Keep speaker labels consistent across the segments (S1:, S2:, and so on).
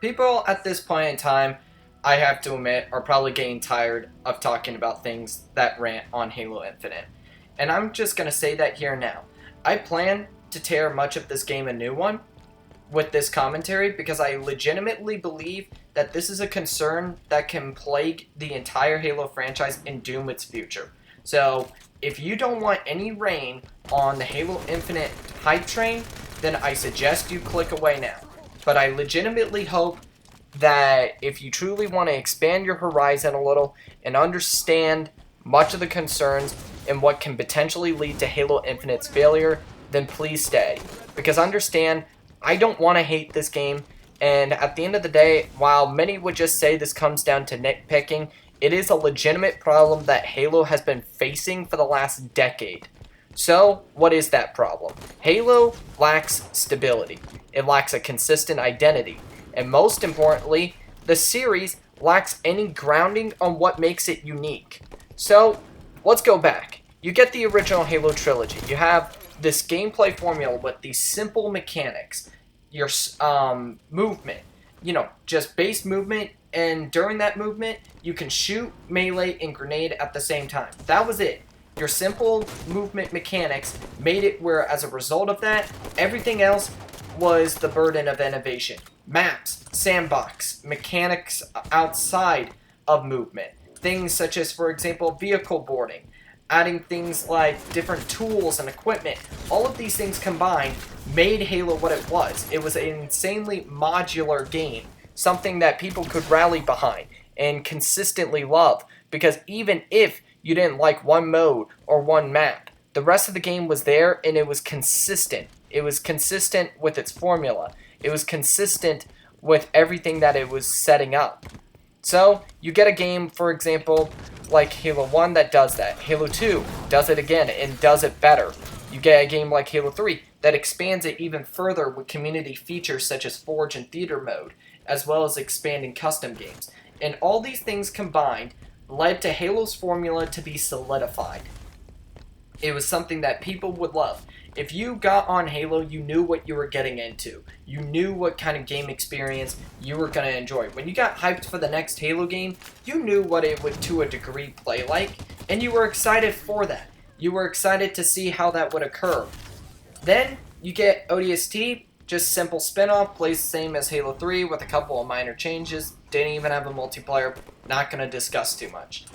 S1: People at this point in time, I have to admit, are probably getting tired of talking about things that rant on Halo Infinite. And I'm just going to say that here now. I plan to tear much of this game a new one with this commentary because I legitimately believe that this is a concern that can plague the entire Halo franchise and doom its future. So, if you don't want any rain on the Halo Infinite hype train, then I suggest you click away now. But I legitimately hope that if you truly want to expand your horizon a little and understand much of the concerns and what can potentially lead to Halo Infinite's failure, then please stay. Because understand, I don't want to hate this game, and at the end of the day, while many would just say this comes down to nitpicking, it is a legitimate problem that Halo has been facing for the last decade. So, what is that problem? Halo lacks stability. It lacks a consistent identity. And most importantly, the series lacks any grounding on what makes it unique. So, let's go back. You get the original Halo trilogy. You have this gameplay formula with these simple mechanics. Your movement. Just base movement, and during that movement, you can shoot, melee, and grenade at the same time. That was it. Your simple movement mechanics made it where, as a result of that, everything else was the burden of innovation. Maps, sandbox, mechanics outside of movement. Things such as, for example, vehicle boarding. Adding things like different tools and equipment. All of these things combined made Halo what it was. It was an insanely modular game. Something that people could rally behind and consistently love. Because even if you didn't like one mode or one map, the rest of the game was there and it was consistent. It was consistent with its formula. It was consistent with everything that it was setting up. So, you get a game, for example, like Halo 1 that does that. Halo 2 does it again and does it better. You get a game like Halo 3 that expands it even further with community features such as Forge and Theater mode, as well as expanding custom games. And all these things combined led to Halo's formula to be solidified. It was something that people would love. If you got on Halo, you knew what you were getting into. You knew what kind of game experience you were going to enjoy. When you got hyped for the next Halo game, you knew what it would, to a degree, play like, and you were excited for that. You were excited to see how that would occur. Then, you get ODST, just simple spin-off, plays the same as Halo 3 with a couple of minor changes. Didn't even have a multiplayer, not going to discuss too much.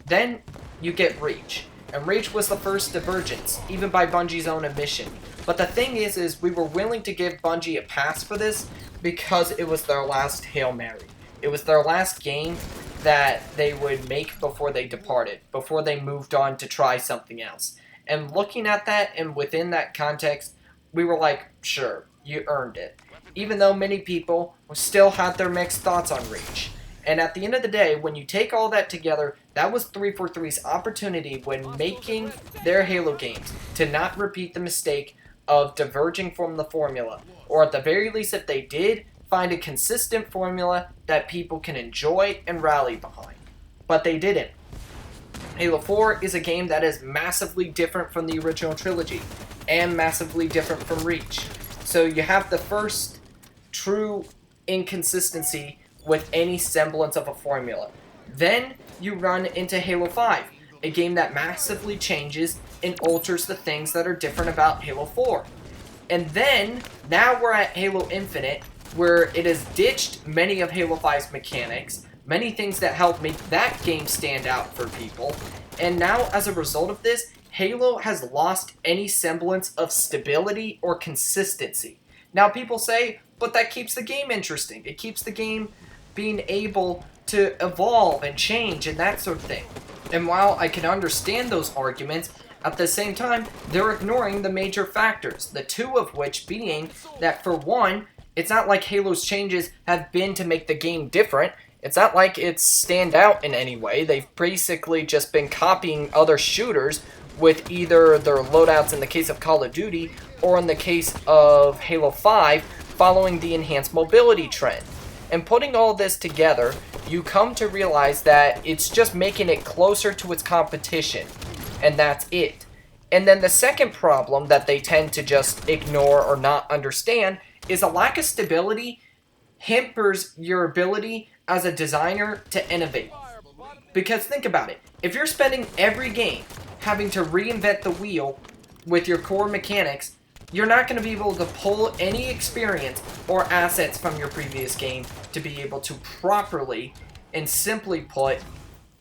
S1: Then, you get Reach. And Reach was the first divergence, even by Bungie's own admission. But the thing is we were willing to give Bungie a pass for this because it was their last Hail Mary. It was their last game that they would make before they departed, before they moved on to try something else. And looking at that and within that context, we were like, sure, you earned it. Even though many people still had their mixed thoughts on Reach. And at the end of the day, when you take all that together, that was 343's opportunity when making their Halo games to not repeat the mistake of diverging from the formula. Or at the very least, if they did, find a consistent formula that people can enjoy and rally behind. But they didn't. Halo 4 is a game that is massively different from the original trilogy, and massively different from Reach. So you have the first true inconsistency with any semblance of a formula. Then you run into Halo 5, a game that massively changes and alters the things that are different about Halo 4. And then, now we're at Halo Infinite, where it has ditched many of Halo 5's mechanics, many things that help make that game stand out for people, and now as a result of this, Halo has lost any semblance of stability or consistency. Now people say, but that keeps the game interesting. It keeps the game being able to evolve and change and that sort of thing. And while I can understand those arguments, at the same time, they're ignoring the major factors, the two of which being that, for one, it's not like Halo's changes have been to make the game different. It's not like it's stand out in any way. They've basically just been copying other shooters with either their loadouts in the case of Call of Duty or in the case of Halo 5 following the enhanced mobility trend. And putting all this together, you come to realize that it's just making it closer to its competition. And that's it. And then the second problem that they tend to just ignore or not understand is a lack of stability. hampers your ability as a designer to innovate. Because think about it, if you're spending every game having to reinvent the wheel with your core mechanics, you're not going to be able to pull any experience or assets from your previous game to be able to properly and simply put,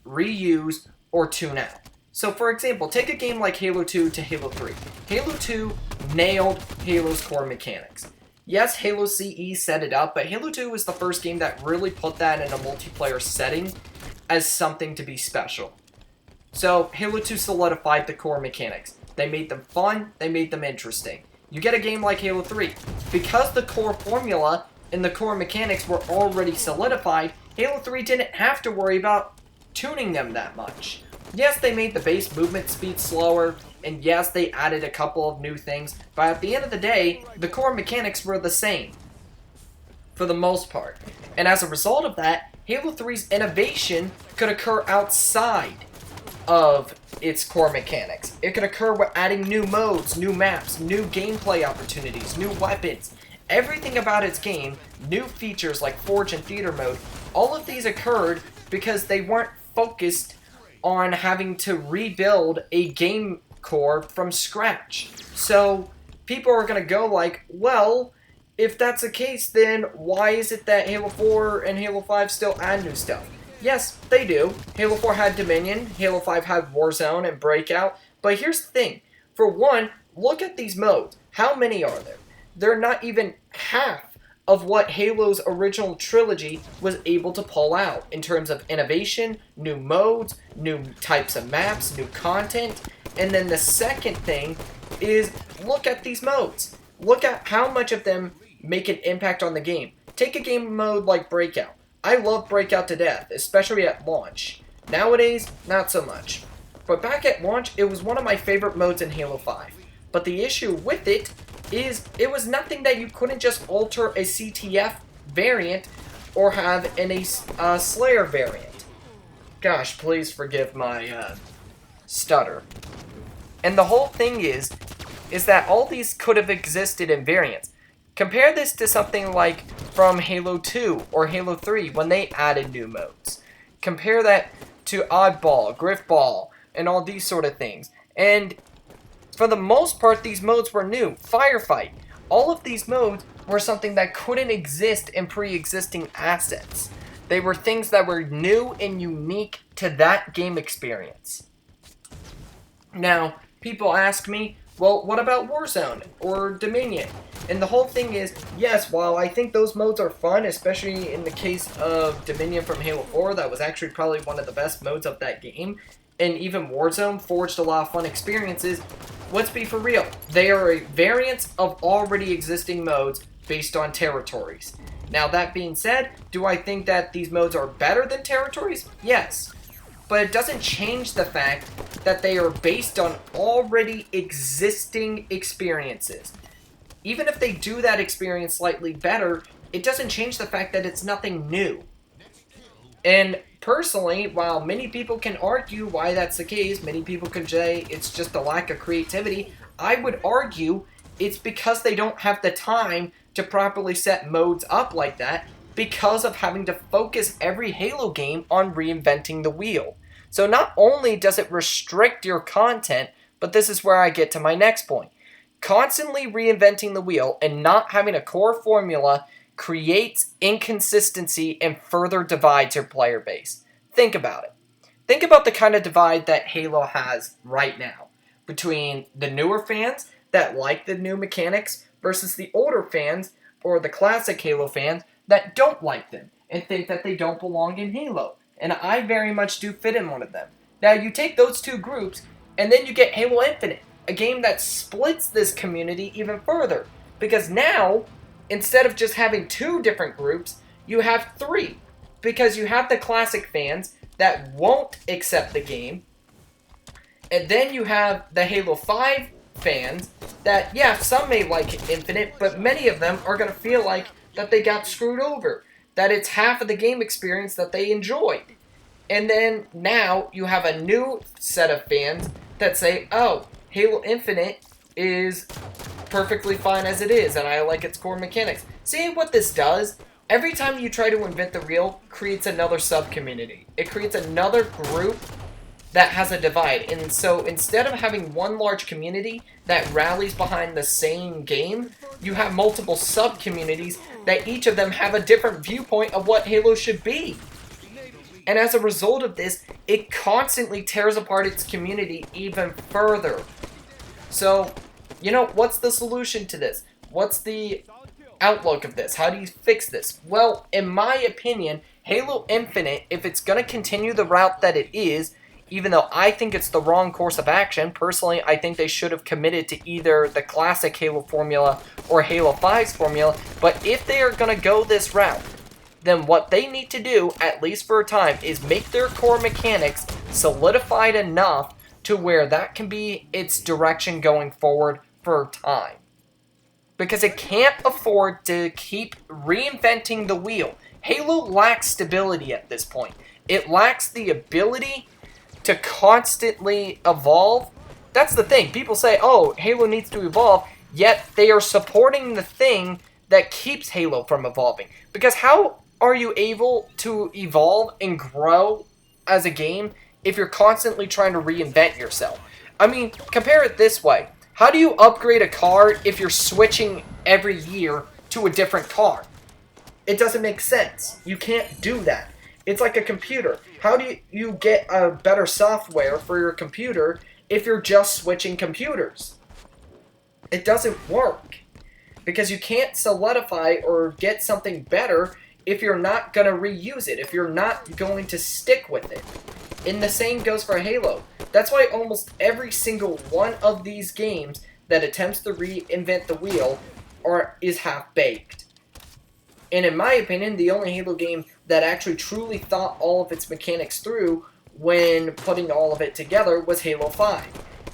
S1: reuse, or tune out. So for example, take a game like Halo 2 to Halo 3. Halo 2 nailed Halo's core mechanics. Yes, Halo CE set it up, but Halo 2 was the first game that really put that in a multiplayer setting as something to be special. So Halo 2 solidified the core mechanics. They made them fun, they made them interesting. You get a game like Halo 3. Because the core formula and the core mechanics were already solidified, Halo 3 didn't have to worry about tuning them that much. Yes, they made the base movement speed slower, and yes, they added a couple of new things, but at the end of the day, the core mechanics were the same, for the most part. And as a result of that, Halo 3's innovation could occur outside of its core mechanics. It could occur with adding new modes, new maps, new gameplay opportunities, new weapons. Everything about its game, new features like Forge and Theater mode, all of these occurred because they weren't focused on having to rebuild a game core from scratch. So people are going to go like, well, if that's the case, then why is it that Halo 4 and Halo 5 still add new stuff? Yes, they do. Halo 4 had Dominion, Halo 5 had Warzone and Breakout, but here's the thing. For one, look at these modes. How many are there? They're not even half of what Halo's original trilogy was able to pull out in terms of innovation, new modes, new types of maps, new content. And then the second thing is look at these modes. Look at how much of them make an impact on the game. Take a game mode like Breakout. I love Breakout to death, especially at launch. Nowadays, not so much. But back at launch, it was one of my favorite modes in Halo 5. But the issue with it is it was nothing that you couldn't just alter a CTF variant or have in a Slayer variant. Gosh, please forgive my stutter. And the whole thing is that all these could have existed in variants. Compare this to something like from Halo 2 or Halo 3 when they added new modes. Compare that to Oddball, Griffball, and all these sort of things. And for the most part, these modes were new. Firefight. All of these modes were something that couldn't exist in pre-existing assets. They were things that were new and unique to that game experience. Now, people ask me, well, what about Warzone or Dominion? And the whole thing is, yes, while I think those modes are fun, especially in the case of Dominion from Halo 4, that was actually probably one of the best modes of that game, and even Warzone forged a lot of fun experiences, let's be for real. They are a variance of already existing modes based on territories. Now, that being said, do I think that these modes are better than territories? Yes. But it doesn't change the fact that they are based on already existing experiences. Even if they do that experience slightly better, it doesn't change the fact that it's nothing new. And personally, while many people can argue why that's the case, many people can say it's just a lack of creativity, I would argue it's because they don't have the time to properly set modes up like that because of having to focus every Halo game on reinventing the wheel. So not only does it restrict your content, but this is where I get to my next point. Constantly reinventing the wheel and not having a core formula creates inconsistency and further divides your player base. Think about it. Think about the kind of divide that Halo has right now between the newer fans that like the new mechanics versus the older fans or the classic Halo fans that don't like them and think that they don't belong in Halo. And I very much do fit in one of them. Now you take those two groups and then you get Halo Infinite, a game that splits this community even further. Because now, instead of just having two different groups, you have three. Because you have the classic fans that won't accept the game. And then you have the Halo 5 fans that, yeah, some may like Infinite, but many of them are going to feel like that they got screwed over. That it's half of the game experience that they enjoyed. And then now you have a new set of fans that say, oh, Halo Infinite is perfectly fine as it is, and I like its core mechanics. See what this does? Every time you try to invent the wheel, creates another sub-community. It creates another group that has a divide. And so instead of having one large community that rallies behind the same game, you have multiple sub-communities that each of them have a different viewpoint of what Halo should be. And as a result of this, it constantly tears apart its community even further. So, you know, what's the solution to this? What's the outlook of this? How do you fix this? Well, in my opinion, Halo Infinite, if it's going to continue the route that it is, even though I think it's the wrong course of action, personally, I think they should have committed to either the classic Halo formula or Halo 5's formula, but if they are going to go this route, then what they need to do, at least for a time, is make their core mechanics solidified enough to where that can be its direction going forward for a time. Because it can't afford to keep reinventing the wheel. Halo lacks stability at this point. It lacks the ability to constantly evolve. That's the thing. People say, oh, Halo needs to evolve, yet they are supporting the thing that keeps Halo from evolving. Because how are you able to evolve and grow as a game if you're constantly trying to reinvent yourself? I mean, compare it this way. How do you upgrade a car if you're switching every year to a different car? It doesn't make sense. You can't do that. It's like a computer. How do you get a better software for your computer if you're just switching computers? It doesn't work. Because you can't solidify or get something better if you're not going to reuse it, if you're not going to stick with it. And the same goes for Halo. That's why almost every single one of these games that attempts to reinvent the wheel is half-baked. And in my opinion, the only Halo game that actually truly thought all of its mechanics through when putting all of it together was Halo 5.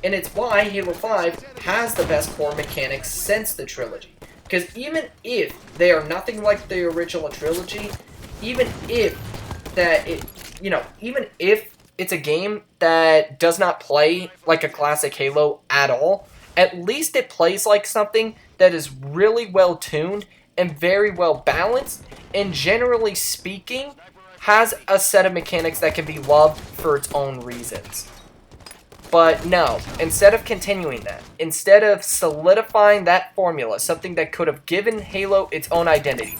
S1: And it's why Halo 5 has the best core mechanics since the trilogy. Because even if they are nothing like the original trilogy, even if it's a game that does not play like a classic Halo at all, at least it plays like something that is really well tuned and very well balanced, and generally speaking, has a set of mechanics that can be loved for its own reasons. But no, instead of continuing that, instead of solidifying that formula, something that could have given Halo its own identity.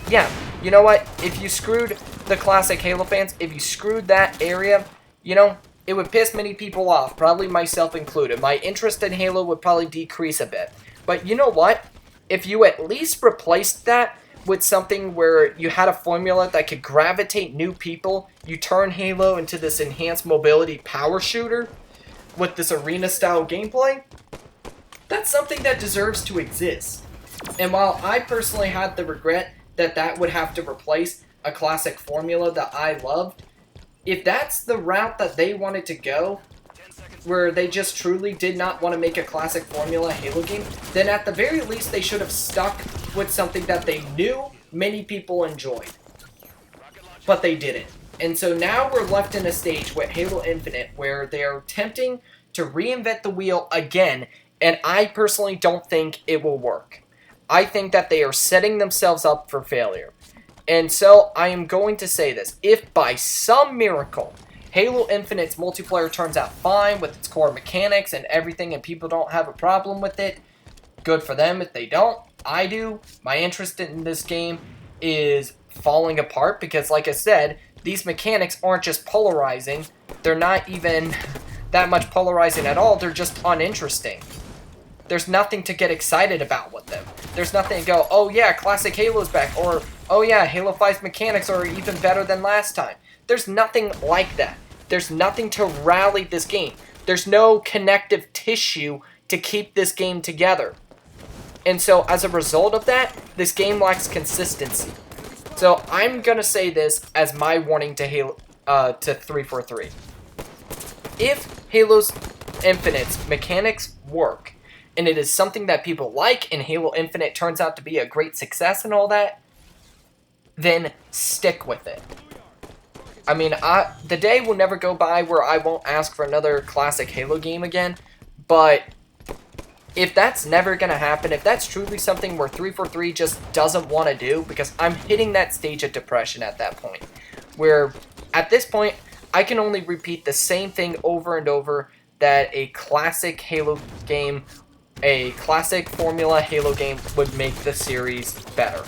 S1: Yeah, you know what? If you screwed the classic Halo fans, if you screwed that area, you know, it would piss many people off, probably myself included. My interest in Halo would probably decrease a bit. But you know what? If you at least replaced that with something where you had a formula that could gravitate new people, you turn Halo into this enhanced mobility power shooter with this arena-style gameplay, that's something that deserves to exist. And while I personally had the regret that that would have to replace a classic formula that I loved, if that's the route that they wanted to go, where they just truly did not want to make a classic formula Halo game, then at the very least they should have stuck with something that they knew many people enjoyed. But they didn't. And so now we're left in a stage with Halo Infinite where they're attempting to reinvent the wheel again, and I personally don't think it will work. I think that they are setting themselves up for failure. And so I am going to say this. If by some miracle Halo Infinite's multiplayer turns out fine with its core mechanics and everything and people don't have a problem with it, good for them. If they don't, I do. My interest in this game is falling apart because, like I said, these mechanics aren't just polarizing. They're not even that much polarizing at all. They're just uninteresting. There's nothing to get excited about with them. There's nothing to go, oh yeah, classic Halo's back, or oh yeah, Halo 5's mechanics are even better than last time. There's nothing like that. There's nothing to rally this game. There's no connective tissue to keep this game together. And so as a result of that, this game lacks consistency. So I'm gonna say this as my warning to 343. If Halo's Infinite's mechanics work, and it is something that people like, and Halo Infinite turns out to be a great success and all that, then stick with it. I mean, the day will never go by where I won't ask for another classic Halo game again, but if that's never going to happen, if that's truly something where 343 just doesn't want to do, because I'm hitting that stage of depression at that point, where at this point, I can only repeat the same thing over and over, that a classic Halo game, a classic formula Halo game would make the series better,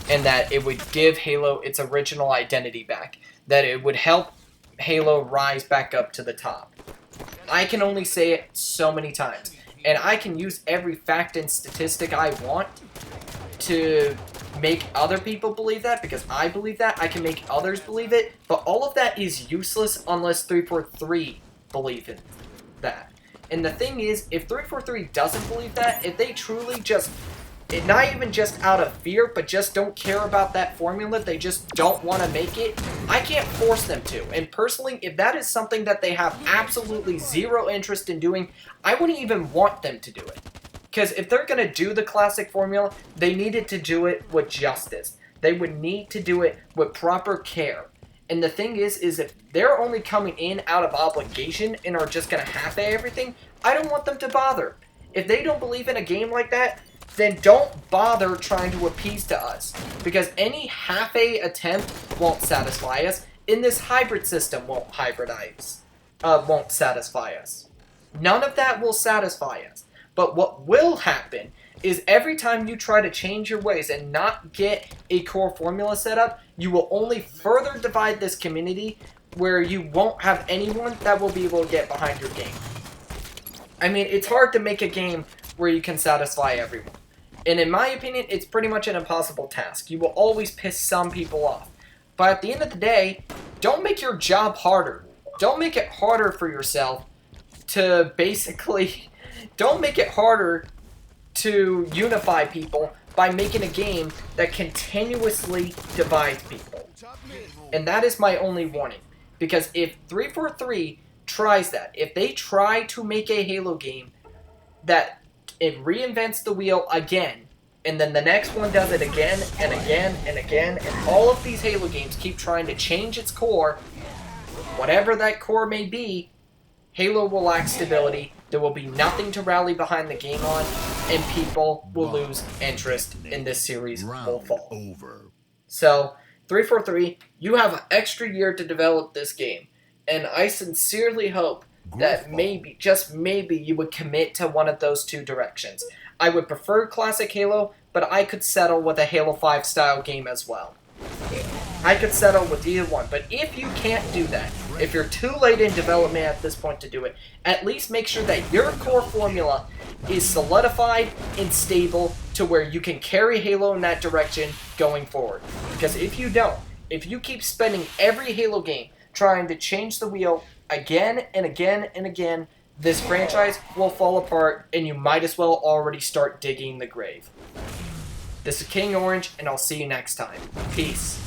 S1: and that it would give Halo its original identity back, that it would help Halo rise back up to the top. I can only say it so many times. And I can use every fact and statistic I want to make other people believe that, because I believe that. I can make others believe it. But all of that is useless unless 343 believe in that. And the thing is, if 343 doesn't believe that, if they truly just, not even just out of fear, but just don't care about that formula, they just don't want to make it, I can't force them to. And personally, if that is something that they have absolutely zero interest in doing, I wouldn't even want them to do it. Because if they're going to do the classic formula, they needed to do it with justice. They would need to do it with proper care. And the thing is if they're only coming in out of obligation and are just going to half-ass everything, I don't want them to bother. If they don't believe in a game like that, then don't bother trying to appease to us. Because any half-a attempt won't satisfy us, and this hybrid system won't satisfy us. None of that will satisfy us. But what will happen is every time you try to change your ways and not get a core formula set up, you will only further divide this community, where you won't have anyone that will be able to get behind your game. I mean, it's hard to make a game where you can satisfy everyone. And in my opinion, it's pretty much an impossible task. You will always piss some people off. But at the end of the day, don't make your job harder. Don't make it harder for yourself to basically... Don't make it harder to unify people by making a game that continuously divides people. And that is my only warning. Because if 343 tries that, if they try to make a Halo game that it reinvents the wheel again, and then the next one does it again and again and again, and all of these Halo games keep trying to change its core, whatever that core may be, Halo will lack stability, there will be nothing to rally behind the game on, and people will lose interest in this series will fall. So, 343, you have an extra year to develop this game, and I sincerely hope that maybe, just maybe, you would commit to one of those two directions. I would prefer classic Halo, but I could settle with a Halo 5 style game as well. I could settle with either one, but if you can't do that, if you're too late in development at this point to do it, at least make sure that your core formula is solidified and stable to where you can carry Halo in that direction going forward. Because if you don't, if you keep spending every Halo game trying to change the wheel again and again and again, this franchise will fall apart, and you might as well already start digging the grave. This is King Orange, and I'll see you next time. Peace.